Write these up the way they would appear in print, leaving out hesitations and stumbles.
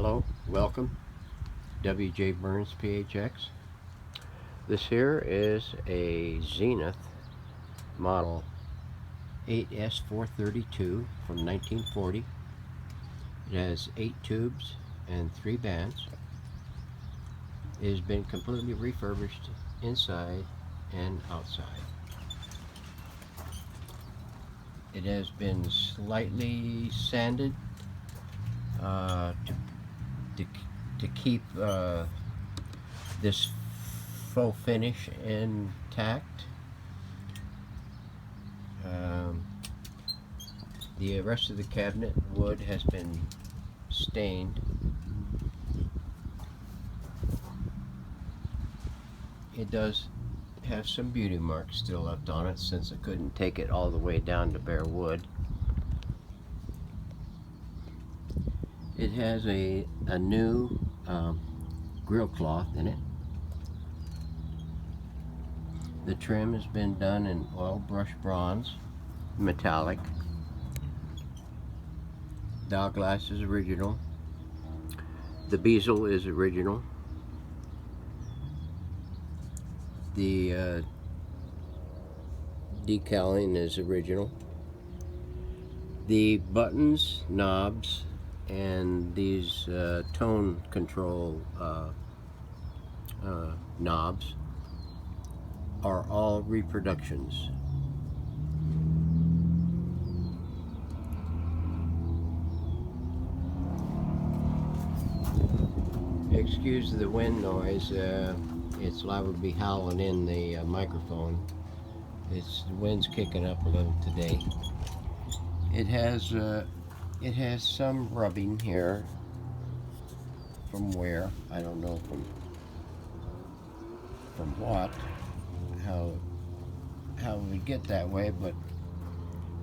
Hello, welcome, W.J. Burns PHX. This here is a Zenith model 8S432 from 1940. It has 8 tubes and 3 bands. It has been completely refurbished inside and outside. It has been slightly sanded to keep this faux finish intact. The rest of the cabinet wood has been stained. It does have some beauty marks still left on it since I couldn't take it all the way down to bare wood. It has a new grill cloth in it. The trim has been done in oil brush bronze, metallic. Dial glass is original. The bezel is original. The decaling is original. The buttons, knobs, and these tone control knobs are all reproductions. Excuse the wind noise. It's liable to be howling in the microphone. The wind's kicking up a little today. It has some rubbing here. From where? I don't know from what. How we get that way, but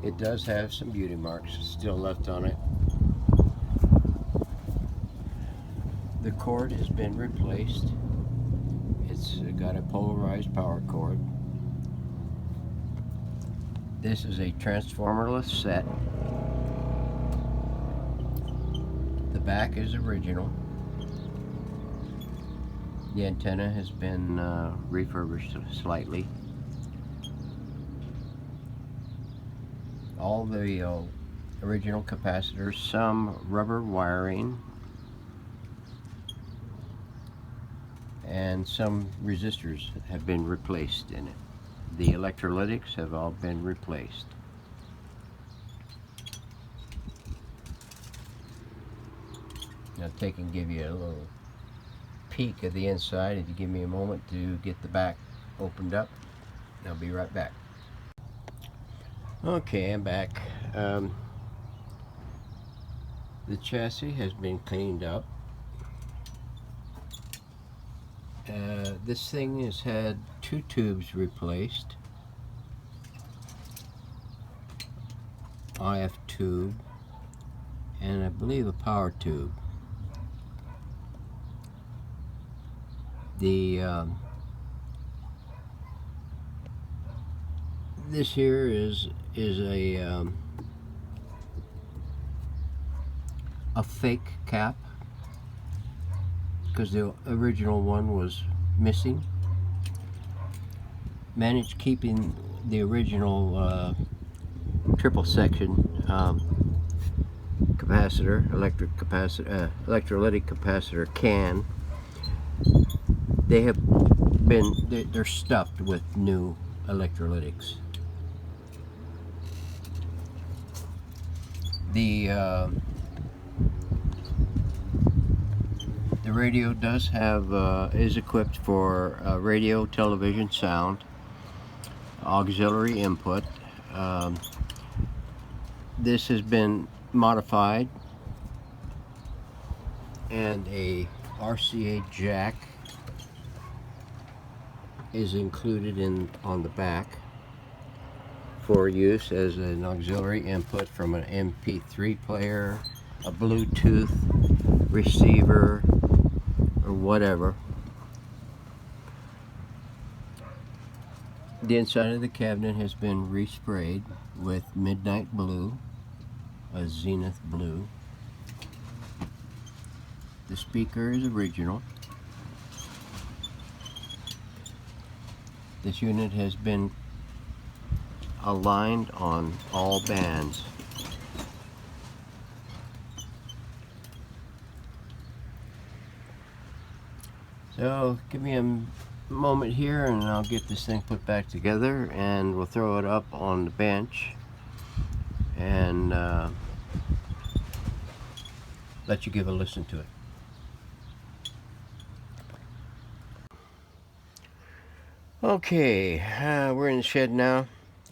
it does have some beauty marks still left on it. The cord has been replaced. It's got a polarized power cord. This is a transformerless set. The back is original. The antenna has been refurbished slightly. All the original capacitors, some rubber wiring, and some resistors have been replaced in it. The electrolytics have all been replaced. Now take and give you a little peek of the inside. If you give me a moment to get the back opened up, I'll be right back. Okay, I'm back. The chassis has been cleaned up. This thing has had 2 tubes replaced. IF tube and I believe a power tube. This here is a fake cap because the original one was missing. Managed keeping the original triple section capacitor, electrolytic capacitor can. They're stuffed with new electrolytics. The radio does have is equipped for radio, television, sound, auxiliary input. This has been modified, and a RCA jack is included on the back for use as an auxiliary input from an MP3 player, a Bluetooth receiver, or whatever. The inside of the cabinet has been resprayed with midnight blue, a Zenith blue. The speaker is original. This unit has been aligned on all bands. So give me a moment here and I'll get this thing put back together, and we'll throw it up on the bench and let you give a listen to it. Okay, we're in the shed now.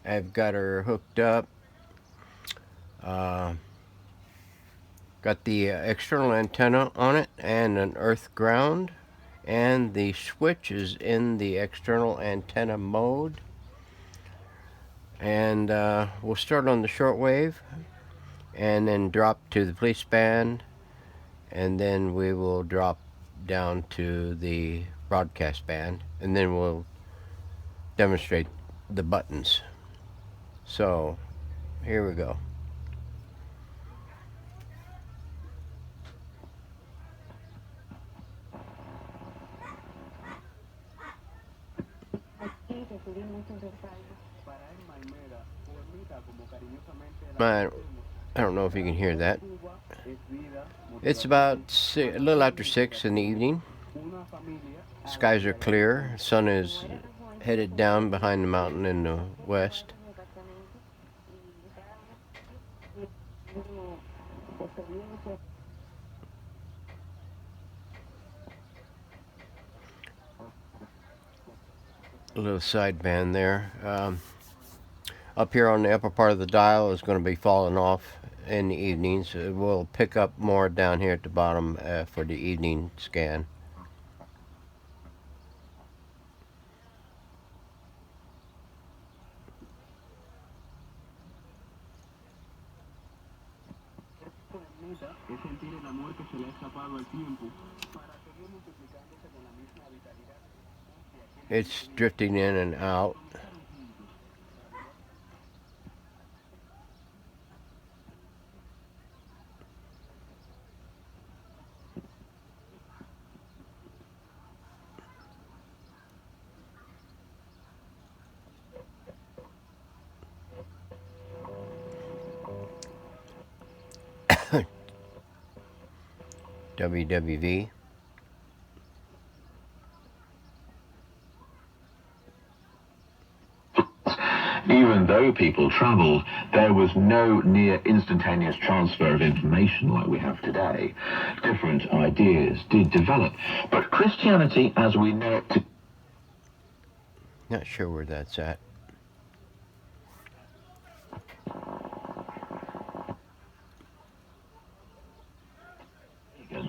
I've got her hooked up. Got the external antenna on it and an earth ground, and the switch is in the external antenna mode. And we'll start on the shortwave and then drop to the police band, and then we will drop down to the broadcast band, and then we'll demonstrate the buttons. So here we go. I don't know if you can hear that. It's about a little after 6 in the evening. Skies are clear. Sun is headed down behind the mountain in the west. A little sideband there. Up here on the upper part of the dial is going to be falling off in the evenings. We'll pick up more down here at the bottom for the evening scan. It's drifting in and out. WWV. Even though people travelled, there was no near instantaneous transfer of information like we have today. Different ideas did develop, but Christianity as we know it... Not sure where that's at.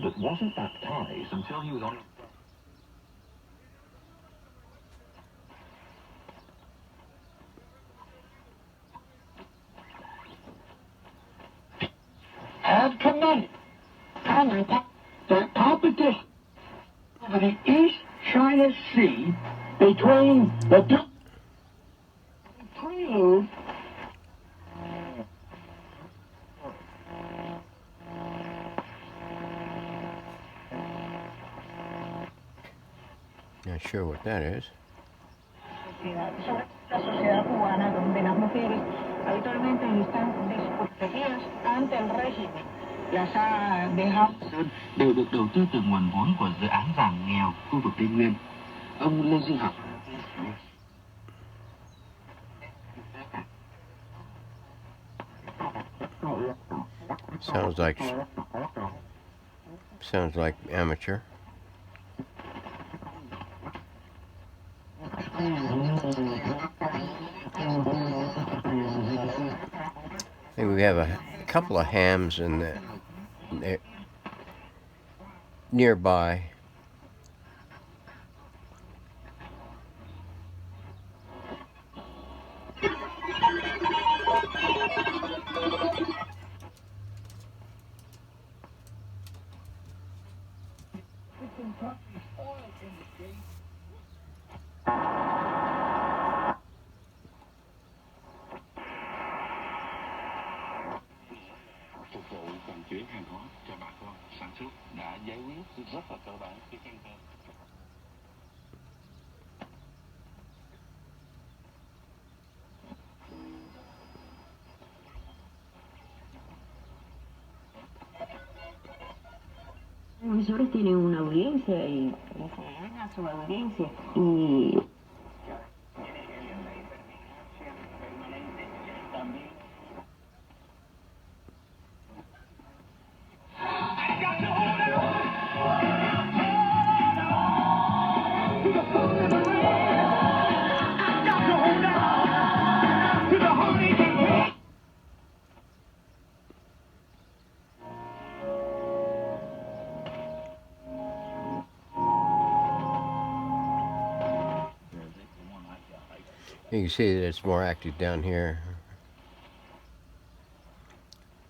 ...but wasn't baptized until he was on... had commanded the competition over the East China Sea between the two prelude. Not sure what that is. La sociedad cubana, donde las mujeres habitualmente están desprotegidas ante el régimen, las ha dejado. Đều được đầu tư từ nguồn vốn của dự án giảm nghèo khu vực Tây Nguyên. Ông Lê Duy Học. Sounds like amateur. I think we have a couple of hams in the nearby. Phục vụ vận chuyển hàng hóa cho bà con sản xuất đã giải quyết Los emisores tienen una audiencia y a su audiencia y You can see that it's more active down here.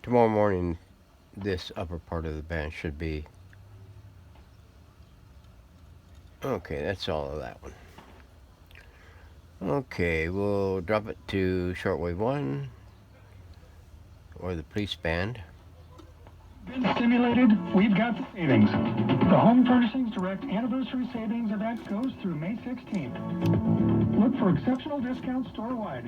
Tomorrow morning, this upper part of the band should be okay. That's all of that one. Okay, we'll drop it to shortwave 1 or the police band. Been stimulated, we've got the savings. The Home Furnishings Direct Anniversary Savings event goes through May 16th. Look for exceptional discounts store-wide.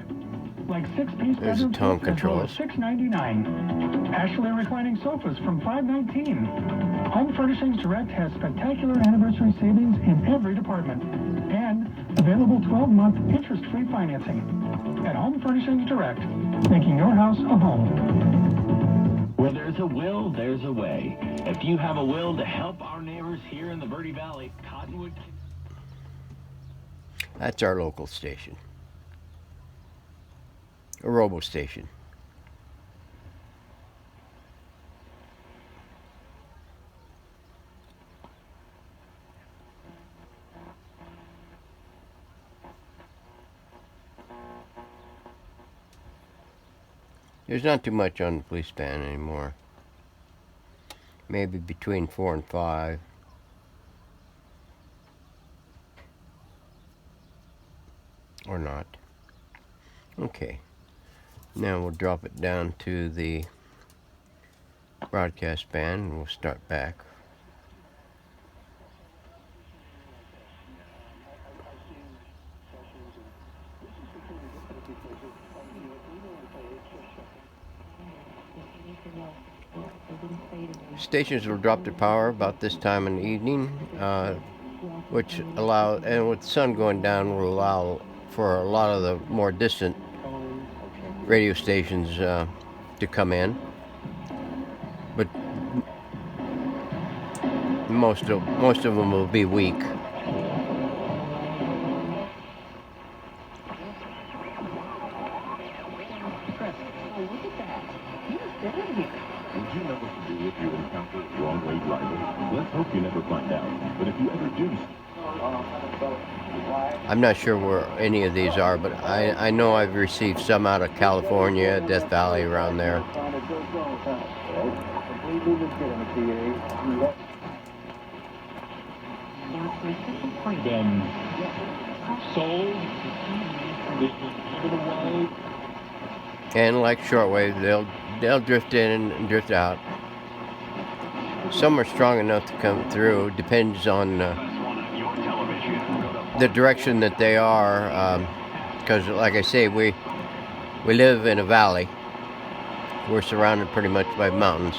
Like 6-piece There's a bedroom tone sofas as low as controls. $6.99. Ashley reclining sofas from $5.19. Home Furnishings Direct has spectacular anniversary savings in every department. And available 12-month interest-free financing. At Home Furnishings Direct, making your house a home. Where there's a will, there's a way. If you have a will to help our neighbors here in the Verde Valley, Cottonwood... That's our local station. A robo station. There's not too much on the police band anymore. Maybe between 4 and 5. Or not. Okay. Now we'll drop it down to the broadcast band and we'll start back. Stations will drop their power about this time in the evening, which allow, and with the sun going down, will allow for a lot of the more distant radio stations to come in. But most of them will be weak. Would you know what to do if you encounter wrong-way driving? Let's hope you never find out. But if you ever do... I'm not sure where any of these are, but I know I've received some out of California, Death Valley, around there. Been sold, given away. And like shortwave, they'll drift in and drift out. Some are strong enough to come through. Depends on the direction that they are. Because, like I say, we live in a valley. We're surrounded pretty much by mountains.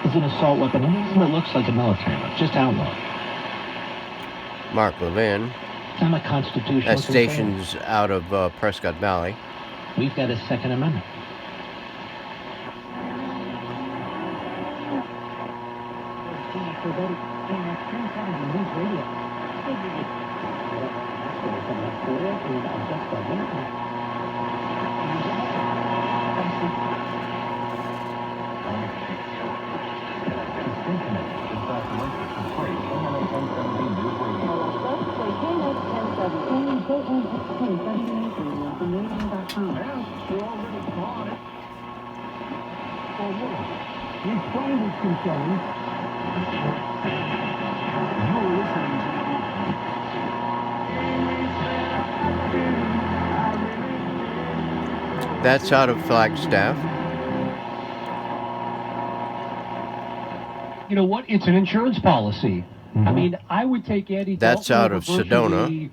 It's an assault weapon. It looks like a military one. Just outlaw. Mark Levin. I'm a constitutional That station's out of Prescott Valley. We've got a Second Amendment. That's out of Flagstaff. You know what? It's an insurance policy. I mean, I would take Andy That's Dalton out over of Sedona.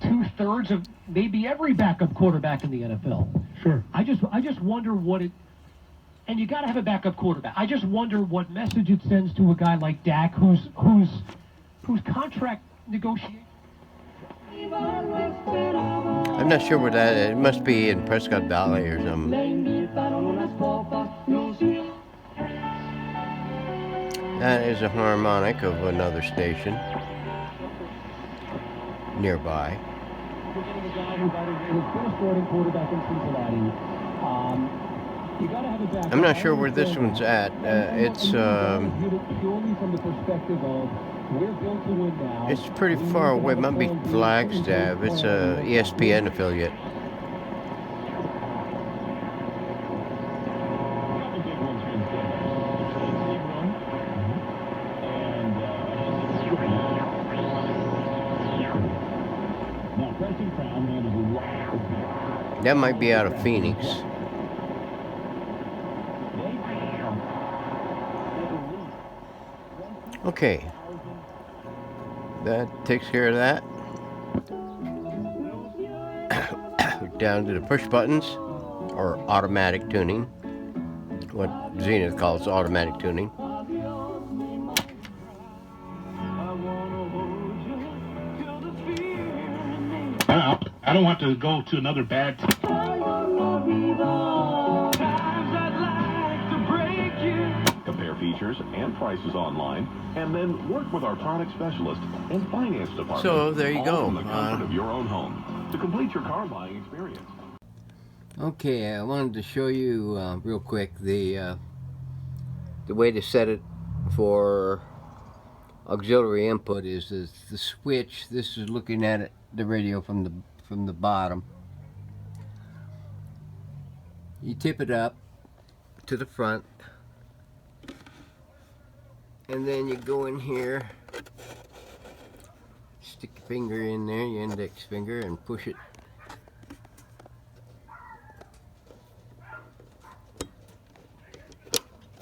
Two-thirds of maybe every backup quarterback in the NFL. Sure. I just wonder what it. And you got to have a backup quarterback. I just wonder what message it sends to a guy like Dak, whose contract negotiation. I'm not sure where that is. It must be in Prescott Valley or something. That is a harmonic of another station nearby. We're getting a guy who got his first starting quarterback in Cincinnati. You got to have a backup. I'm not sure where this one's at. It's purely from the perspective of we're built to win now. it's pretty far away. It might be Flagstaff. It's a ESPN affiliate. That might be out of Phoenix. Okay. That takes care of that. Down to the push buttons, or automatic tuning. What Zenith calls automatic tuning. I don't want to go to another bad Compare features and prices online, and then work with our product specialist and finance department. So there you go. All from the comfort of your own home to complete your car buying experience. Okay, I wanted to show you real quick the way to set it for auxiliary input is the switch. This is looking at it, the radio from the bottom. You tip it up to the front, and then you go in here, stick your finger in there, your index finger, and push it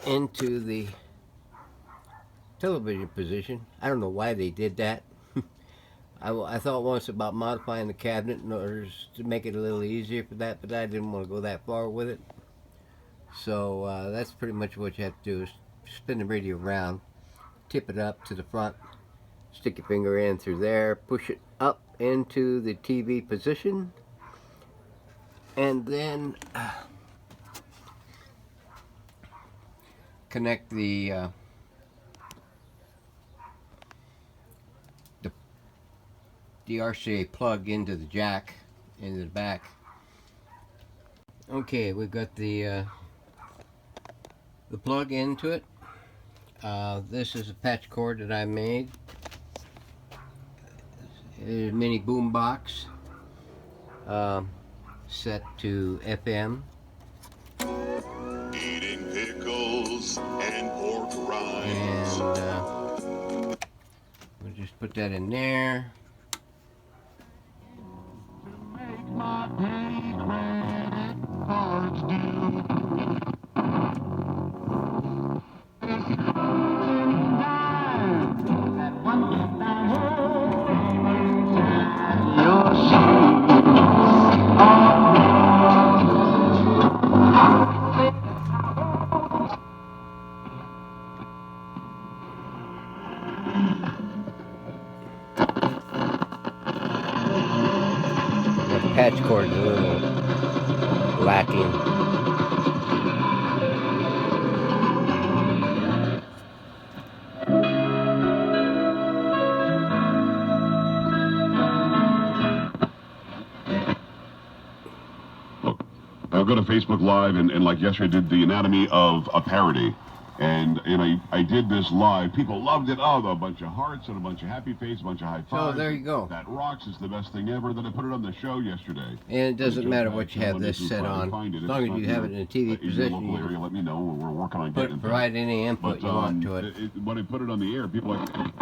into the television position. I don't know why they did that. I thought once about modifying the cabinet in order to make it a little easier for that, but I didn't want to go that far with it. So that's pretty much what you have to do, is spin the radio around, tip it up to the front, stick your finger in through there, push it up into the TV position, and then connect the RCA plug into the jack into the back. Okay, we've got the plug into it. This is a patch cord that I made. A mini boom box set to FM. Eating pickles and pork rinds. And we'll just put that in there. The patch cord is a little lacking. I'll go to Facebook Live and like yesterday did the anatomy of a parody. And I did this live. People loved it. Oh, a bunch of hearts and a bunch of happy faces, a bunch of high fives. So there you go. That rocks. Is the best thing ever. Then I put it on the show yesterday. And it doesn't matter what you have this set on. As long as you have it in a TV position, you area, let me know. We're working on getting it. Provide any input you want to it. When I put it on the air, people are like...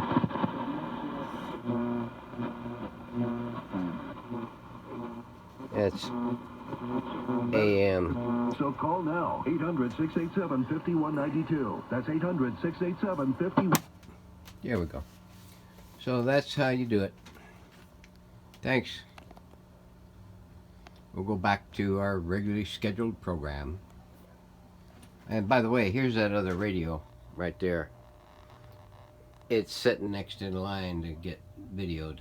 It's a.m. So call now, 800-687-5192. That's 800-687-5192. There we go. So that's how you do it. Thanks. We'll go back to our regularly scheduled program. And by the way, here's that other radio right there. It's sitting next in line to get videoed.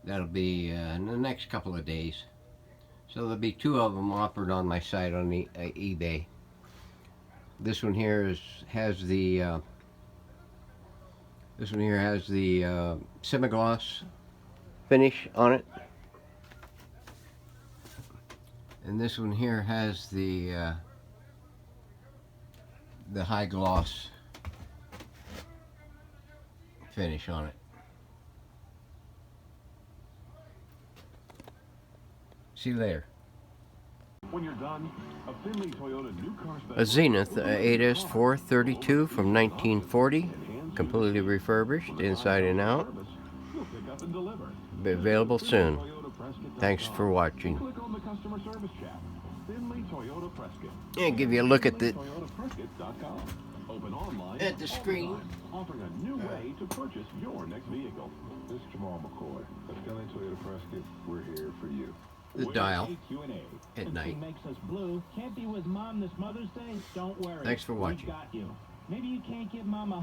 That'll be in the next couple of days. So there'll be 2 of them offered on my site on the eBay. This one here has the semi-gloss finish on it, and this one here has the high gloss finish on it. See you later. When you're done, a Finley Toyota new car A Zenith 8S 432 from 1940, completely refurbished inside and out. Be available soon. Thanks for watching. Click on the customer service chat. Finley Toyota Prescott. And give you a look at the Open online at the screen. offering a new way to purchase your next vehicle. This is Jamal McCoy. At Finley Toyota Prescott, we're here for you. The dial at night. Makes us blue. Can't be with Mom this Mother's Day? Don't worry. Thanks for watching. We got you. Maybe you can't give Mom a